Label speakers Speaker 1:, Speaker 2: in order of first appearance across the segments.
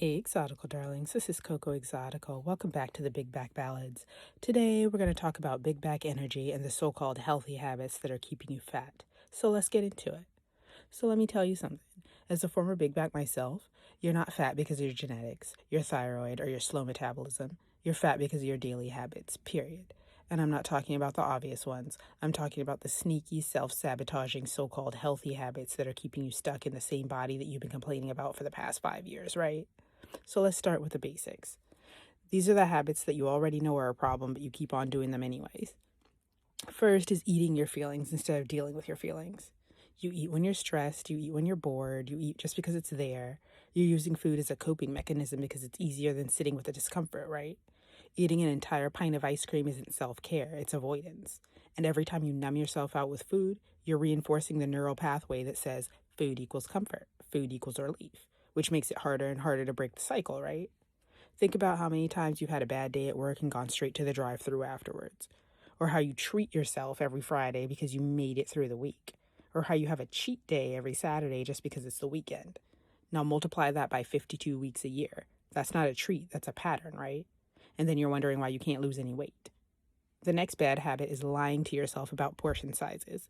Speaker 1: Exotical darlings, this is Coco Exotical. Welcome back to the Big Back Ballads. Today we're going to talk about big back energy and the so-called healthy habits that are keeping you fat. So let's get into it. So let me tell you something. As a former big back myself, you're not fat because of your genetics, your thyroid, or your slow metabolism. You're fat because of your daily habits, period. And I'm not talking about the obvious ones. I'm talking about the sneaky, self-sabotaging, so-called healthy habits that are keeping you stuck in the same body that you've been complaining about for the past 5 years, right? So let's start with the basics. These are the habits that you already know are a problem, but you keep on doing them anyways. First is eating your feelings instead of dealing with your feelings. You eat when you're stressed, you eat when you're bored, you eat just because it's there. You're using food as a coping mechanism because it's easier than sitting with the discomfort, right? Eating an entire pint of ice cream isn't self-care, it's avoidance. And every time you numb yourself out with food, you're reinforcing the neural pathway that says food equals comfort, food equals relief, which makes it harder and harder to break the cycle, right? Think about how many times you've had a bad day at work and gone straight to the drive-thru afterwards. Or how you treat yourself every Friday because you made it through the week. Or how you have a cheat day every Saturday just because it's the weekend. Now multiply that by 52 weeks a year. That's not a treat, that's a pattern, right? And then you're wondering why you can't lose any weight. The next bad habit is lying to yourself about portion sizes.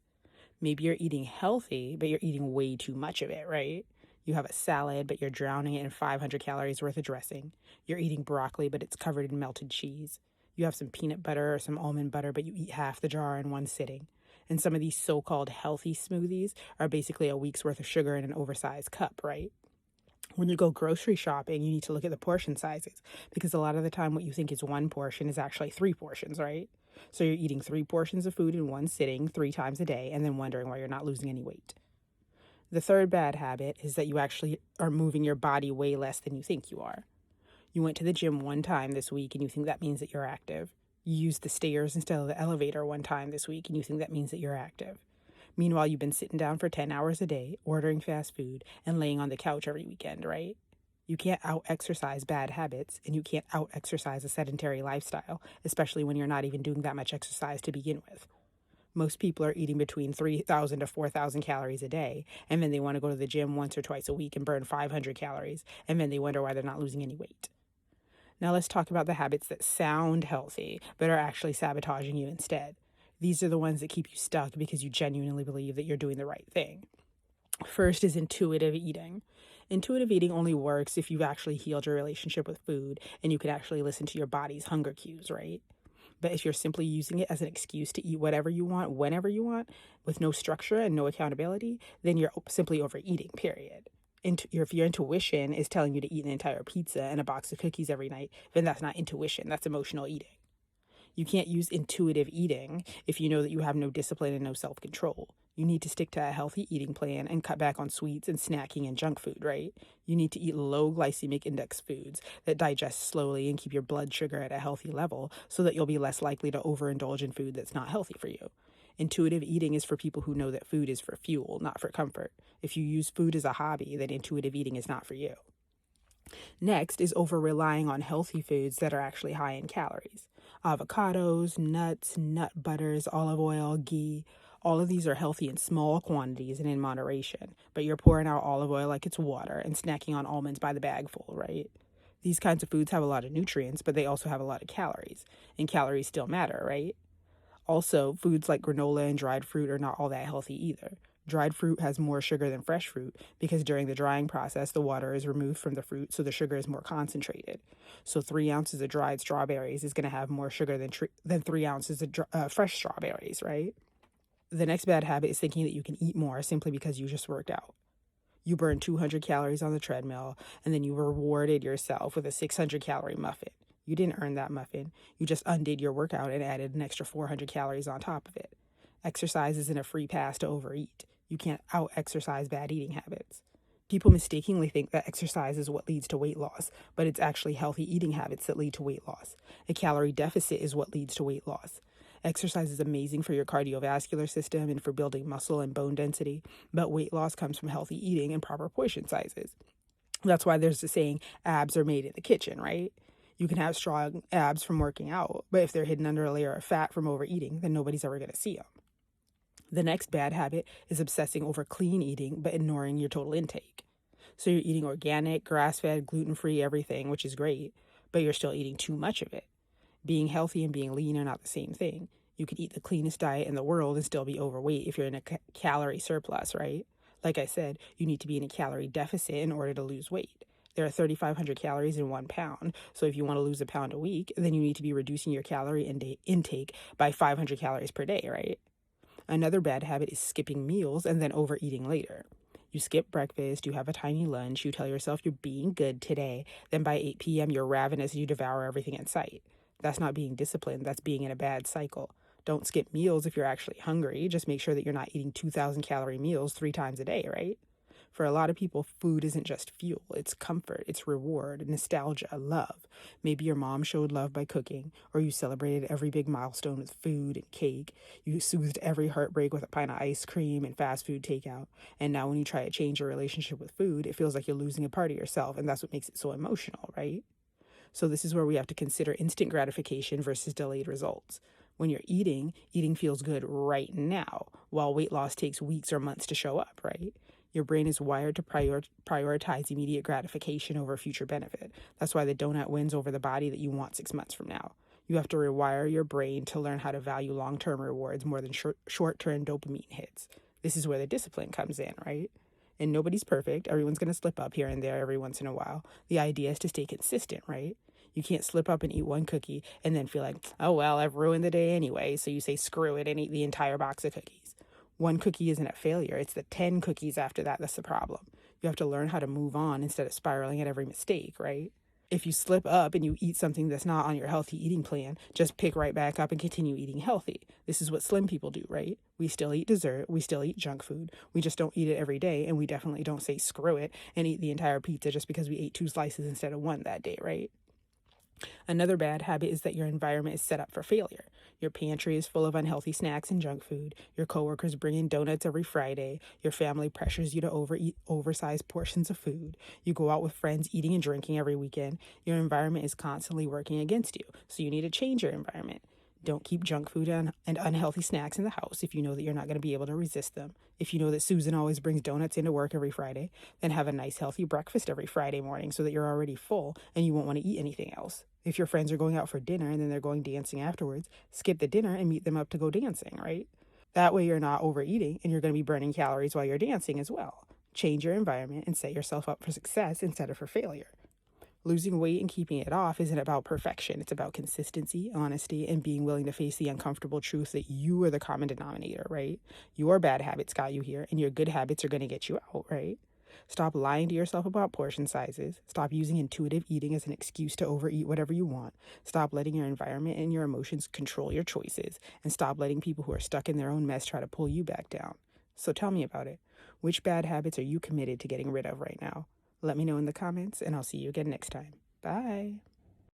Speaker 1: Maybe you're eating healthy, but you're eating way too much of it, right? You have a salad, but you're drowning it in 500 calories worth of dressing. You're eating broccoli, but it's covered in melted cheese. You have some peanut butter or some almond butter, but you eat half the jar in one sitting. And some of these so-called healthy smoothies are basically a week's worth of sugar in an oversized cup, right? When you go grocery shopping, you need to look at the portion sizes because a lot of the time what you think is one portion is actually 3 portions, right? So you're eating 3 portions of food in one sitting 3 times a day and then wondering why you're not losing any weight. The third bad habit is that you actually are moving your body way less than you think you are. You went to the gym one time this week and you think that means that you're active. You used the stairs instead of the elevator one time this week and you think that means that you're active. Meanwhile, you've been sitting down for 10 hours a day, ordering fast food, and laying on the couch every weekend, right? You can't out-exercise bad habits, and you can't out-exercise a sedentary lifestyle, especially when you're not even doing that much exercise to begin with. Most people are eating between 3,000 to 4,000 calories a day, and then they want to go to the gym once or twice a week and burn 500 calories, and then they wonder why they're not losing any weight. Now let's talk about the habits that sound healthy, but are actually sabotaging you instead. These are the ones that keep you stuck because you genuinely believe that you're doing the right thing. First is intuitive eating. Intuitive eating only works if you've actually healed your relationship with food and you can actually listen to your body's hunger cues, right? But if you're simply using it as an excuse to eat whatever you want, whenever you want, with no structure and no accountability, then you're simply overeating, period. If your intuition is telling you to eat an entire pizza and a box of cookies every night, then that's not intuition, that's emotional eating. You can't use intuitive eating if you know that you have no discipline and no self-control. You need to stick to a healthy eating plan and cut back on sweets and snacking and junk food, right? You need to eat low glycemic index foods that digest slowly and keep your blood sugar at a healthy level so that you'll be less likely to overindulge in food that's not healthy for you. Intuitive eating is for people who know that food is for fuel, not for comfort. If you use food as a hobby, then intuitive eating is not for you. Next is over-relying on healthy foods that are actually high in calories. Avocados, nuts, nut butters, olive oil, ghee, all of these are healthy in small quantities and in moderation, but you're pouring out olive oil like it's water and snacking on almonds by the bagful, right? These kinds of foods have a lot of nutrients, but they also have a lot of calories, and calories still matter, right? Also, foods like granola and dried fruit are not all that healthy either. Dried fruit has more sugar than fresh fruit because during the drying process, the water is removed from the fruit, so the sugar is more concentrated. So 3 ounces of dried strawberries is going to have more sugar than 3 ounces of fresh strawberries, right? The next bad habit is thinking that you can eat more simply because you just worked out. You burned 200 calories on the treadmill, and then you rewarded yourself with a 600-calorie muffin. You didn't earn that muffin. You just undid your workout and added an extra 400 calories on top of it. Exercise isn't a free pass to overeat. You can't out-exercise bad eating habits. People mistakenly think that exercise is what leads to weight loss, but it's actually healthy eating habits that lead to weight loss. A calorie deficit is what leads to weight loss. Exercise is amazing for your cardiovascular system and for building muscle and bone density, but weight loss comes from healthy eating and proper portion sizes. That's why there's the saying, abs are made in the kitchen, right? You can have strong abs from working out, but if they're hidden under a layer of fat from overeating, then nobody's ever going to see them. The next bad habit is obsessing over clean eating but ignoring your total intake. So you're eating organic, grass-fed, gluten-free, everything, which is great, but you're still eating too much of it. Being healthy and being lean are not the same thing. You could eat the cleanest diet in the world and still be overweight if you're in a calorie surplus, right? Like I said, you need to be in a calorie deficit in order to lose weight. There are 3,500 calories in 1 pound. So if you want to lose a pound a week, then you need to be reducing your calorie intake by 500 calories per day, right? Another bad habit is skipping meals and then overeating later. You skip breakfast, you have a tiny lunch, you tell yourself you're being good today, then by 8 p.m. you're ravenous and you devour everything in sight. That's not being disciplined, that's being in a bad cycle. Don't skip meals if you're actually hungry, just make sure that you're not eating 2,000 calorie meals 3 times a day, right? For a lot of people, food isn't just fuel, it's comfort, it's reward, nostalgia, love. Maybe your mom showed love by cooking, or you celebrated every big milestone with food and cake. You soothed every heartbreak with a pint of ice cream and fast food takeout. And now when you try to change your relationship with food, it feels like you're losing a part of yourself, and that's what makes it so emotional, right? So this is where we have to consider instant gratification versus delayed results. When you're eating feels good right now, while weight loss takes weeks or months to show up, right? Your brain is wired to prioritize immediate gratification over future benefit. That's why the donut wins over the body that you want 6 months from now. You have to rewire your brain to learn how to value long-term rewards more than short-term dopamine hits. This is where the discipline comes in, right? And nobody's perfect. Everyone's going to slip up here and there every once in a while. The idea is to stay consistent, right? You can't slip up and eat one cookie and then feel like, oh, well, I've ruined the day anyway. So you say screw it and eat the entire box of cookies. One cookie isn't a failure. It's the 10 cookies after that that's the problem. You have to learn how to move on instead of spiraling at every mistake, right? If you slip up and you eat something that's not on your healthy eating plan, just pick right back up and continue eating healthy. This is what slim people do, right? We still eat dessert. We still eat junk food. We just don't eat it every day. And we definitely don't say screw it and eat the entire pizza just because we ate 2 slices instead of one that day, right? Another bad habit is that your environment is set up for failure. Your pantry is full of unhealthy snacks and junk food. Your coworkers bring in donuts every Friday. Your family pressures you to overeat oversized portions of food. You go out with friends eating and drinking every weekend. Your environment is constantly working against you, so you need to change your environment. Don't keep junk food and unhealthy snacks in the house if you know that you're not going to be able to resist them. If you know that Susan always brings donuts into work every Friday, then have a nice healthy breakfast every Friday morning so that you're already full and you won't want to eat anything else. If your friends are going out for dinner and then they're going dancing afterwards, skip the dinner and meet them up to go dancing, right? That way you're not overeating and you're going to be burning calories while you're dancing as well. Change your environment and set yourself up for success instead of for failure. Losing weight and keeping it off isn't about perfection. It's about consistency, honesty, and being willing to face the uncomfortable truth that you are the common denominator, right? Your bad habits got you here, and your good habits are going to get you out, right? Stop lying to yourself about portion sizes. Stop using intuitive eating as an excuse to overeat whatever you want. Stop letting your environment and your emotions control your choices. And stop letting people who are stuck in their own mess try to pull you back down. So tell me about it. Which bad habits are you committed to getting rid of right now? Let me know in the comments, and I'll see you again next time. Bye.